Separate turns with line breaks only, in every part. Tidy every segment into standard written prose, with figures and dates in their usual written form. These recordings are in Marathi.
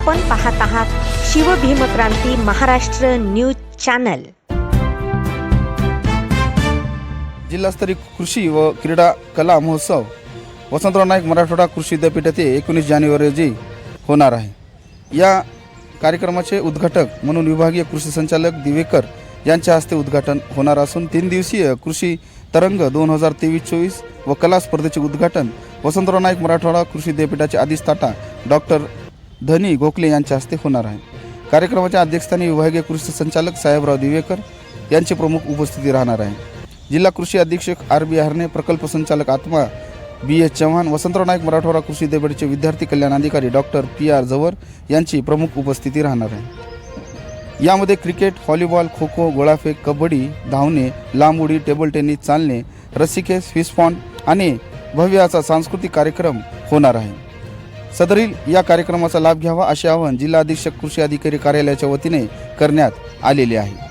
आपण पाहत आहात शिवभीमक्रांती महाराष्ट्र न्यूज चॅनल।
जिल्हास्तरीय कृषी व क्रीडा कला महोत्सव वसंतराव नाईक मराठवाडा कृषी विद्यापीठ येथे 19 जानेवारी रोजी होणार आहे। या कार्यक्रमाचे उद्घाटक म्हणून विभागीय कृषी संचालक दिवेकर यांच्या हस्ते उद्घाटन होणार असून 3 दिवसीय कृषी तरंग 2023-24 व कला स्पर्धेचे उद्घाटन वसंतराव नाईक मराठवाडा कृषी विद्यापीठाचे अधिष्ठाता डॉक्टर धनी गोखले यांच्या हस्ते होणार आहे। कार्यक्रमाच्या अध्यक्षस्थानी विभागीय कृषी संचालक साहेबराव दिवेकर यांची प्रमुख उपस्थिती राहणार आहे। जिल्हा कृषी अधीक्षक RB हरणे, प्रकल्प संचालक आत्मा BS चव्हाण, वसंतराव नाईक मराठवाडा कृषी विद्यापीठाचे विद्यार्थी कल्याण अधिकारी डॉक्टर PR जवर यांची प्रमुख उपस्थिती राहणार आहे। यामध्ये क्रिकेट, व्हॉलीबॉल, खो खो, गोळाफेक, कबड्डी, धावणे, लांब उडी, टेबल टेनिस, चालणे, रस्सीखेच, फिश पॉन्ड आणि भव्य असा सांस्कृतिक कार्यक्रम होणार आहे। सदरील या कार्यक्रमाचा लाभ घ्यावा असे आवाहन जिल्हा अधीक्षक कृषी अधिकारी कार्यालयाच्या वतीने करण्यात आलेले आहे।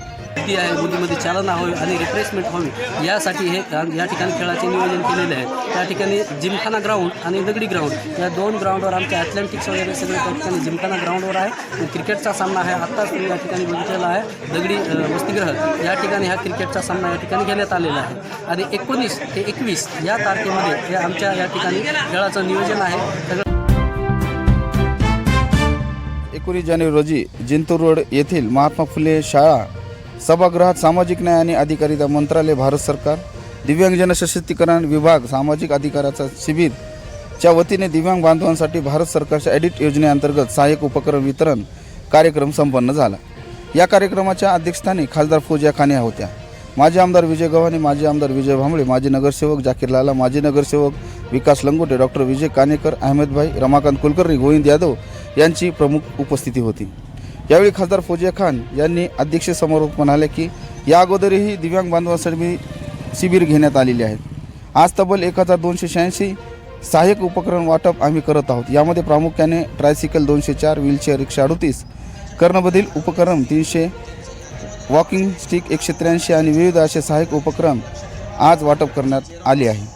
बुद्धीमध्ये चालना व्हावी आणि रिफ्रेशमेंट व्हावी यासाठी हे या ठिकाणी खेळाचे नियोजन केलेले आहे। त्या ठिकाणी जिमखाना ग्राउंड आणि दगडी ग्राउंड या 2 ग्राउंडवर आमचे ॲथलेटिक्स वगैरे सगळे त्या ठिकाणी जिमखाना ग्राउंडवर आहे। क्रिकेटचा सामना आहे, आत्ताच या ठिकाणी बघितलेला आहे। दगडी वसतिगृह या ठिकाणी हा क्रिकेटचा सामना या ठिकाणी घेण्यात आलेला आहे आणि 19 ते 21 या तारखेमध्ये हे आमच्या या ठिकाणी खेळाचं नियोजन आहे।
19 जानेवारी रोजी जिंतूर रोड येथील महात्मा फुले शाळा सभागृहात सामाजिक न्याय आणि अधिकारिता मंत्रालय, भारत सरकार, दिव्यांगजन सशक्तीकरण विभाग, सामाजिक अधिकाराचा शिबिर च्या वतीने दिव्यांग बांधवांसाठी भारत सरकारच्या एडिट योजनेअंतर्गत सहाय्यक उपकरण वितरण कार्यक्रम संपन्न झाला। या कार्यक्रमाच्या अध्यक्षस्थानी खासदार फौजिया खान होत्या। माजी आमदार विजय गव्हाणे, माजी आमदार विजय भांबळे, माजी नगरसेवक जाकीर लाला, माजी नगरसेवक विकास लंगोटे, डॉक्टर विजय कानेकर, अहमदभाई, रमाकांत कुलकर्णी, गोविंद यादव यांची प्रमुख उपस्थिती होती। यावेळी खासदार फौजिया खान यांनी अध्यक्ष समारोप म्हणाले की या अगोदरही दिव्यांग बांधवांसाठी शिबिर घेण्यात आलेले आहेत। आज तब्बल 1286 सहाय्यक उपकरण वाटप आम्ही करत आहोत। यामध्ये प्रामुख्याने ट्रायसिकल 204, व्हीलचेअर 138, कर्णबधील उपकरण 300, वॉकिंग स्टिक 183 आणि विविध असे सहाय्यक उपकरण आज वाटप करण्यात आले आहे।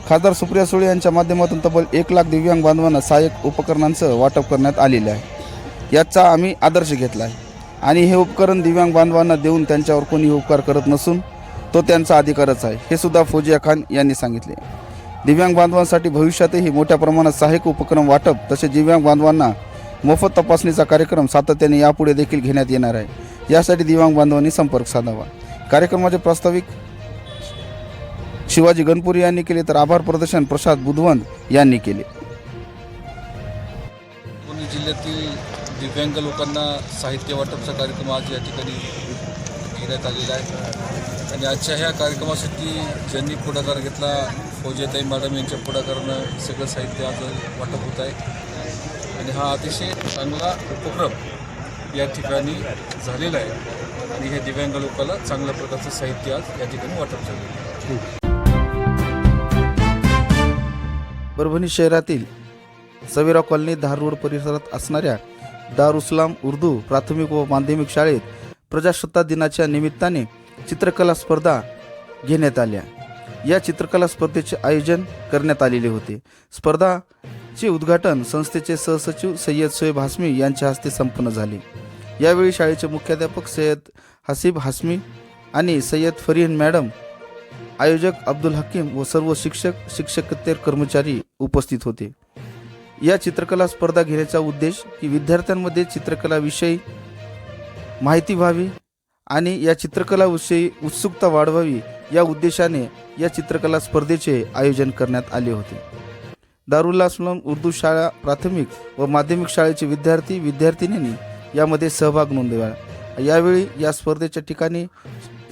खासदार सुप्रिया सुळे यांच्या माध्यमातून तब्बल 1 लाख दिव्यांग बांधवांना सहाय्यक उपकरणांचं वाटप करण्यात आलेले आहे। याचा आम्ही आदर्श घेतला आहे आणि हे उपकरण दिव्यांग बांधवांना देऊन त्यांच्यावर कोणी उपकार करत नसून तो त्यांचा अधिकारच आहे, हे सुद्धा फौजिया खान यांनी सांगितले। दिव्यांग बांधवांसाठी भविष्यातही मोठ्या प्रमाणात सहाय्यक उपकरण वाटप तसेच दिव्यांग बांधवांना मोफत तपासणीचा कार्यक्रम सातत्याने यापुढे देखील घेण्यात येणार आहे। यासाठी दिव्यांग बांधवांनी संपर्क साधावा। कार्यक्रमाचे प्रास्ताविक शिवाजी गणपुरी यांनी केले तर आभार प्रदर्शन प्रसाद बुधवंत यांनी केले।
जिल्ह्यातील दिव्यांग लोकांना साहित्य वाटपचा कार्यक्रम आज या ठिकाणी घेण्यात आलेला आहे आणि आजच्या ह्या कार्यक्रमासाठी ज्यांनी पुढाकार घेतला, फौजियाताई मॅडम यांच्या पुढाकारानं सगळं साहित्य आज वाटप होत आहे आणि हा अतिशय चांगला उपक्रम या ठिकाणी झालेला आहे आणि हे दिव्यांग लोकांना चांगल्या प्रकारचं साहित्य आज या ठिकाणी वाटप झालेलं आहे।
परभणी शहरातील सवेरा कॉलनी धार रोड परिसरात असणाऱ्या दारुस्लाम उर्दू प्राथमिक व माध्यमिक शाळेत प्रजासत्ताक दिनाच्या निमित्ताने चित्रकला स्पर्धा घेण्यात आल्या। या चित्रकला स्पर्धेचे आयोजन करण्यात आलेले होते। स्पर्धाचे उद्घाटन संस्थेचे सहसचिव सय्यद शोएब हासमी यांच्या हस्ते संपन्न झाले। यावेळी शाळेचे मुख्याध्यापक सय्यद हसीब हासमी आणि सय्यद फरीन मॅडम, आयोजक अब्दुल हकीम व सर्व शिक्षक, शिक्षकेतर कर्मचारी उपस्थित होते। या चित्रकला स्पर्धा घेण्याचा उद्देश की विद्यार्थ्यांमध्ये चित्रकलाविषयी माहिती व्हावी आणि या चित्रकलाविषयी उत्सुकता वाढवावी या उद्देशाने या चित्रकला स्पर्धेचे आयोजन करण्यात आले होते। दारुल इस्लाम उर्दू शाळा प्राथमिक व माध्यमिक शाळेचे विद्यार्थी विद्यार्थिनींनी यामध्ये सहभाग नोंदवला। यावेळी या स्पर्धेच्या ठिकाणी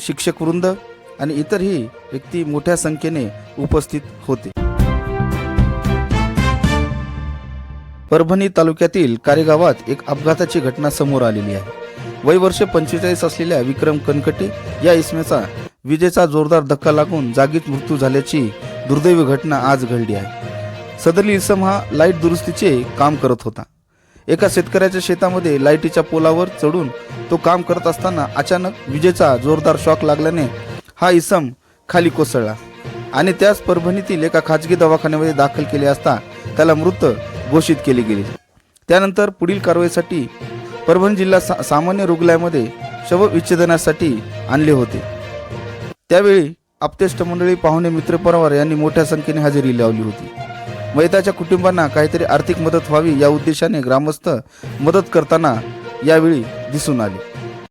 शिक्षक वृंद आणि इतरही व्यक्ती मोठ्या संख्येने उपस्थित होते। परभणी तालुक्यातील कारेगावात एक अपघाताची घटना समोर आलेली आहे। वय वर्ष 45 असलेल्या विक्रम कनकटे या इसमेचा विजेचा जोरदार धक्का लागून जागीच मृत्यू झाल्याची दुर्दैवी घटना आज घडली आहे। सदरील इसम हा लाईट दुरुस्तीचे काम करत होता। एका शेतकऱ्याच्या शेतामध्ये लाईटीच्या पोलावर चढून तो काम करत असताना अचानक विजेचा जोरदार शॉक लागल्याने हा इसम खाली कोसळला आणि त्यास परभणीतील एका खाजगी दवाखान्यामध्ये दाखल केले असता त्याला मृत घोषित केले गेले। त्यानंतर पुढील कारवाईसाठी परभणी जिल्हा सामान्य रुग्णालयामध्ये शवविच्छेदनासाठी आणले होते। त्यावेळी आप्तेष्ट मंडळी, पाहुणे, मित्र परिवार यांनी मोठ्या संख्येने हजेरी लावली होती। मयताच्या कुटुंबांना काहीतरी आर्थिक मदत व्हावी या उद्देशाने ग्रामस्थ मदत करताना यावेळी दिसून आले।